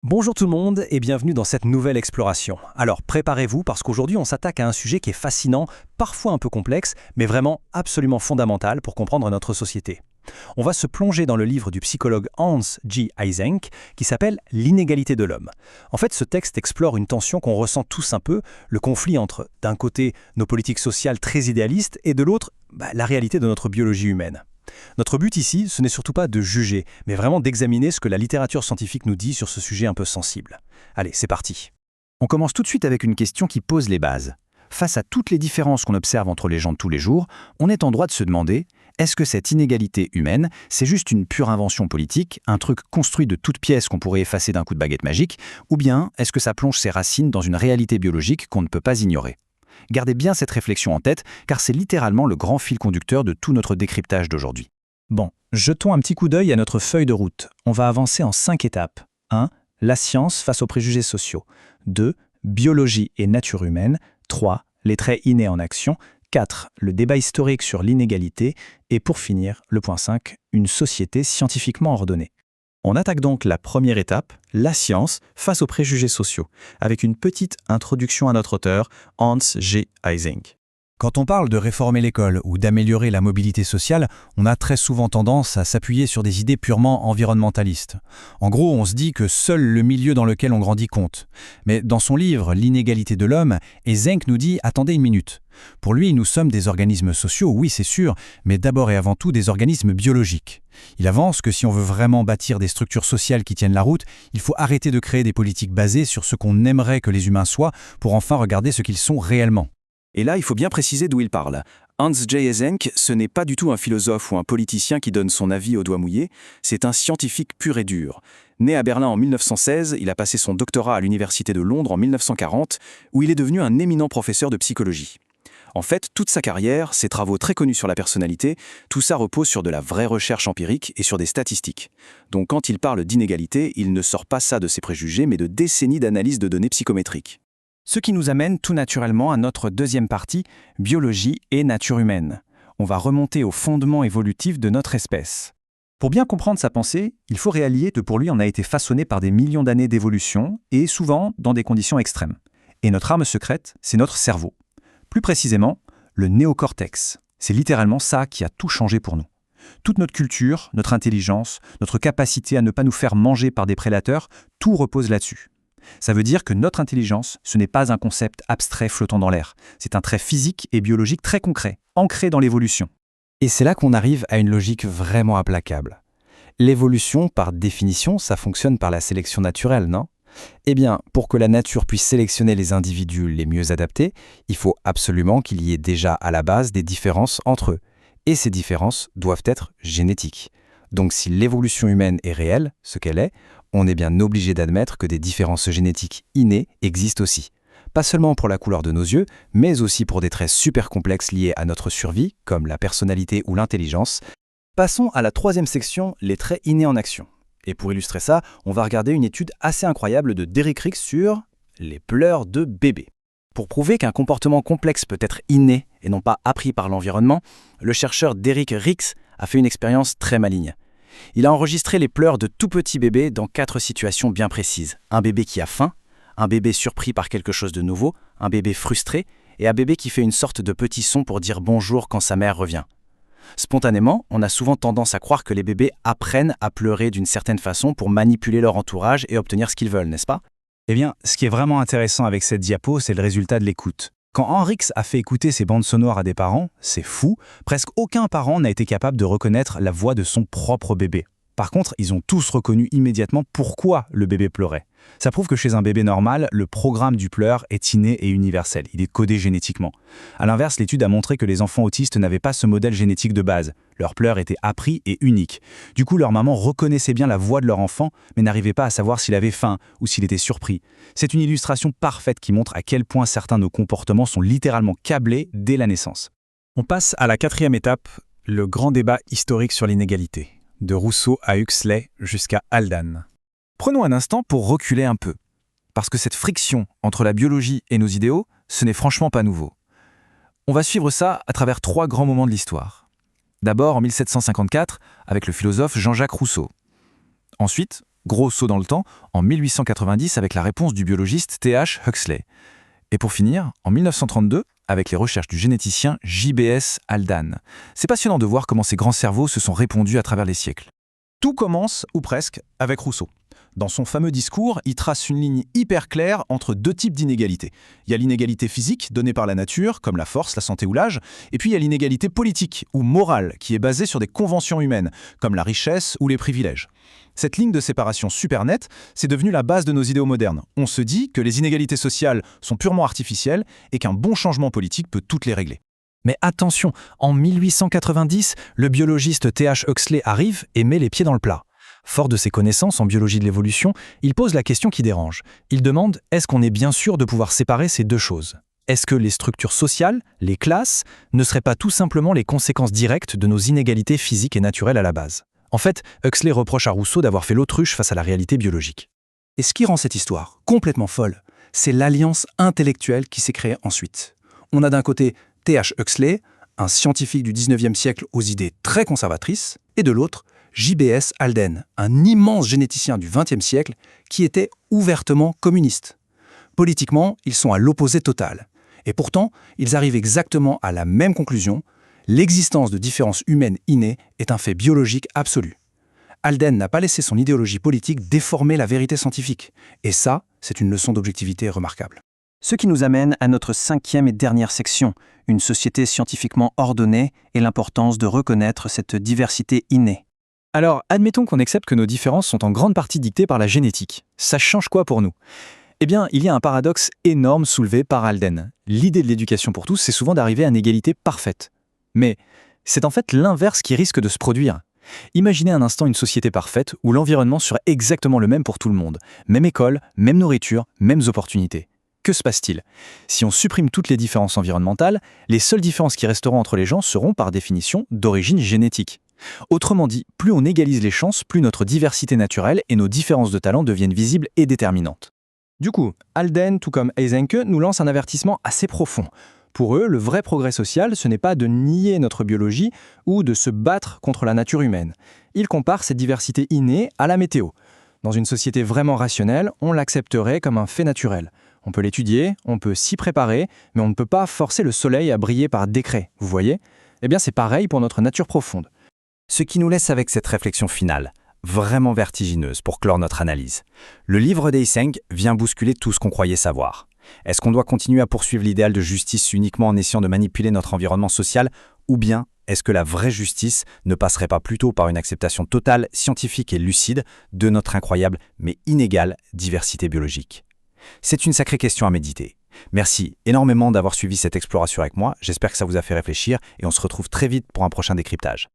Bonjour tout le monde et bienvenue dans cette nouvelle exploration. Alors préparez-vous parce qu'aujourd'hui on s'attaque à un sujet qui est fascinant, parfois un peu complexe, mais vraiment absolument fondamental pour comprendre notre société. On va se plonger dans le livre du psychologue Hans G. Eysenck qui s'appelle L'inégalité de l'homme. En fait, ce texte explore une tension qu'on ressent tous un peu, le conflit entre, d'un côté, nos politiques sociales très idéalistes et de l'autre, la réalité de notre biologie humaine. Notre but ici, ce n'est surtout pas de juger, mais vraiment d'examiner ce que la littérature scientifique nous dit sur ce sujet un peu sensible. Allez, c'est parti. On commence tout de suite avec une question qui pose les bases. Face à toutes les différences qu'on observe entre les gens de tous les jours, on est en droit de se demander, est-ce que cette inégalité humaine, c'est juste une pure invention politique, un truc construit de toutes pièces qu'on pourrait effacer d'un coup de baguette magique, ou bien est-ce que ça plonge ses racines dans une réalité biologique qu'on ne peut pas ignorer ? Gardez bien cette réflexion en tête, car c'est littéralement le grand fil conducteur de tout notre décryptage d'aujourd'hui. Bon, jetons un petit coup d'œil à notre feuille de route. On va avancer en 5 étapes. 1. La science face aux préjugés sociaux. 2. Biologie et nature humaine. 3. Les traits innés en action. 4. Le débat historique sur l'inégalité. Et pour finir, le point 5. Une société scientifiquement ordonnée. On attaque donc la première étape, la science face aux préjugés sociaux, avec une petite introduction à notre auteur, Hans G. Eysenck. Quand on parle de réformer l'école ou d'améliorer la mobilité sociale, on a très souvent tendance à s'appuyer sur des idées purement environnementalistes. En gros, on se dit que seul le milieu dans lequel on grandit compte. Mais dans son livre « L'inégalité de l'homme », Eysenck nous dit « Attendez une minute ». Pour lui, nous sommes des organismes sociaux, oui c'est sûr, mais d'abord et avant tout des organismes biologiques. Il avance que si on veut vraiment bâtir des structures sociales qui tiennent la route, il faut arrêter de créer des politiques basées sur ce qu'on aimerait que les humains soient pour enfin regarder ce qu'ils sont réellement. Et là, il faut bien préciser d'où il parle. Hans J. Eysenck, ce n'est pas du tout un philosophe ou un politicien qui donne son avis au doigt mouillé, c'est un scientifique pur et dur. Né à Berlin en 1916, il a passé son doctorat à l'Université de Londres en 1940, où il est devenu un éminent professeur de psychologie. En fait, toute sa carrière, ses travaux très connus sur la personnalité, tout ça repose sur de la vraie recherche empirique et sur des statistiques. Donc quand il parle d'inégalité, il ne sort pas ça de ses préjugés, mais de décennies d'analyse de données psychométriques. Ce qui nous amène tout naturellement à notre deuxième partie, biologie et nature humaine. On va remonter aux fondements évolutifs de notre espèce. Pour bien comprendre sa pensée, il faut réaliser que pour lui, on a été façonné par des millions d'années d'évolution et souvent dans des conditions extrêmes. Et notre arme secrète, c'est notre cerveau. Plus précisément, le néocortex. C'est littéralement ça qui a tout changé pour nous. Toute notre culture, notre intelligence, notre capacité à ne pas nous faire manger par des prédateurs, tout repose là-dessus. Ça veut dire que notre intelligence, ce n'est pas un concept abstrait flottant dans l'air. C'est un trait physique et biologique très concret, ancré dans l'évolution. Et c'est là qu'on arrive à une logique vraiment implacable. L'évolution, par définition, ça fonctionne par la sélection naturelle, non ? Eh bien, pour que la nature puisse sélectionner les individus les mieux adaptés, il faut absolument qu'il y ait déjà à la base des différences entre eux. Et ces différences doivent être génétiques. Donc si l'évolution humaine est réelle, ce qu'elle est, on est bien obligé d'admettre que des différences génétiques innées existent aussi. Pas seulement pour la couleur de nos yeux, mais aussi pour des traits super complexes liés à notre survie, comme la personnalité ou l'intelligence. Passons à la troisième section, les traits innés en action. Et pour illustrer ça, on va regarder une étude assez incroyable de Derek Rix sur les pleurs de bébés. Pour prouver qu'un comportement complexe peut être inné et non pas appris par l'environnement, le chercheur Derek Rix a fait une expérience très maligne. Il a enregistré les pleurs de tout petits bébés dans 4 situations bien précises. Un bébé qui a faim, un bébé surpris par quelque chose de nouveau, un bébé frustré et un bébé qui fait une sorte de petit son pour dire bonjour quand sa mère revient. Spontanément, on a souvent tendance à croire que les bébés apprennent à pleurer d'une certaine façon pour manipuler leur entourage et obtenir ce qu'ils veulent, n'est-ce pas ? Eh bien, ce qui est vraiment intéressant avec cette diapo, c'est le résultat de l'écoute. Quand Henrix a fait écouter ses bandes sonores à des parents, c'est fou, presque aucun parent n'a été capable de reconnaître la voix de son propre bébé. Par contre, ils ont tous reconnu immédiatement pourquoi le bébé pleurait. Ça prouve que chez un bébé normal, le programme du pleur est inné et universel, il est codé génétiquement. A l'inverse, l'étude a montré que les enfants autistes n'avaient pas ce modèle génétique de base. Leur pleur était appris et unique. Du coup, leur maman reconnaissait bien la voix de leur enfant, mais n'arrivait pas à savoir s'il avait faim ou s'il était surpris. C'est une illustration parfaite qui montre à quel point certains de nos comportements sont littéralement câblés dès la naissance. On passe à la 4e étape, le grand débat historique sur l'inégalité. De Rousseau à Huxley jusqu'à Haldane. Prenons un instant pour reculer un peu. Parce que cette friction entre la biologie et nos idéaux, ce n'est franchement pas nouveau. On va suivre ça à travers 3 grands moments de l'histoire. D'abord en 1754, avec le philosophe Jean-Jacques Rousseau. Ensuite, Gros saut dans le temps, en 1890 avec la réponse du biologiste T.H. Huxley. Et pour finir, en 1932, avec les recherches du généticien J.B.S. Haldane. C'est passionnant de voir comment ces grands cerveaux se sont répandus à travers les siècles. Tout commence, ou presque, avec Rousseau. Dans son fameux discours, il trace une ligne hyper claire entre deux types d'inégalités. Il y a l'inégalité physique, donnée par la nature, comme la force, la santé ou l'âge, et puis il y a l'inégalité politique, ou morale, qui est basée sur des conventions humaines, comme la richesse ou les privilèges. Cette ligne de séparation super nette, c'est devenu la base de nos idéaux modernes. On se dit que les inégalités sociales sont purement artificielles et qu'un bon changement politique peut toutes les régler. Mais attention, en 1890, le biologiste T.H. Huxley arrive et met les pieds dans le plat. Fort de ses connaissances en biologie de l'évolution, il pose la question qui dérange. Il demande « Est-ce qu'on est bien sûr de pouvoir séparer ces deux choses ? Est-ce que les structures sociales, les classes, ne seraient pas tout simplement les conséquences directes de nos inégalités physiques et naturelles à la base ?» En fait, Huxley reproche à Rousseau d'avoir fait l'autruche face à la réalité biologique. Et ce qui rend cette histoire complètement folle, c'est l'alliance intellectuelle qui s'est créée ensuite. On a d'un côté T.H. Huxley, un scientifique du 19e siècle aux idées très conservatrices, et de l'autre, J.B.S. Haldane, un immense généticien du XXe siècle qui était ouvertement communiste. Politiquement, ils sont à l'opposé total. Et pourtant, ils arrivent exactement à la même conclusion. L'existence de différences humaines innées est un fait biologique absolu. Haldane n'a pas laissé son idéologie politique déformer la vérité scientifique. Et ça, c'est une leçon d'objectivité remarquable. Ce qui nous amène à notre 5e et dernière section, une société scientifiquement ordonnée et l'importance de reconnaître cette diversité innée. Alors, admettons qu'on accepte que nos différences sont en grande partie dictées par la génétique. Ça change quoi pour nous ? Eh bien, il y a un paradoxe énorme soulevé par Haldane. L'idée de l'éducation pour tous, c'est souvent d'arriver à une égalité parfaite. Mais c'est en fait l'inverse qui risque de se produire. Imaginez un instant une société parfaite où l'environnement serait exactement le même pour tout le monde. Même école, même nourriture, mêmes opportunités. Que se passe-t-il ? Si on supprime toutes les différences environnementales, les seules différences qui resteront entre les gens seront par définition d'origine génétique. Autrement dit, plus on égalise les chances, plus notre diversité naturelle et nos différences de talent deviennent visibles et déterminantes. Du coup, Haldane, tout comme Eysenck, nous lance un avertissement assez profond. Pour eux, le vrai progrès social, ce n'est pas de nier notre biologie ou de se battre contre la nature humaine. Ils comparent cette diversité innée à la météo. Dans une société vraiment rationnelle, on l'accepterait comme un fait naturel. On peut l'étudier, on peut s'y préparer, mais on ne peut pas forcer le soleil à briller par décret, vous voyez ? Eh bien, c'est pareil pour notre nature profonde. Ce qui nous laisse avec cette réflexion finale, vraiment vertigineuse pour clore notre analyse. Le livre d'Eysenck vient bousculer tout ce qu'on croyait savoir. Est-ce qu'on doit continuer à poursuivre l'idéal de justice uniquement en essayant de manipuler notre environnement social, ou bien est-ce que la vraie justice ne passerait pas plutôt par une acceptation totale, scientifique et lucide de notre incroyable mais inégale diversité biologique ? C'est une sacrée question à méditer. Merci énormément d'avoir suivi cette exploration avec moi, j'espère que ça vous a fait réfléchir et on se retrouve très vite pour un prochain décryptage.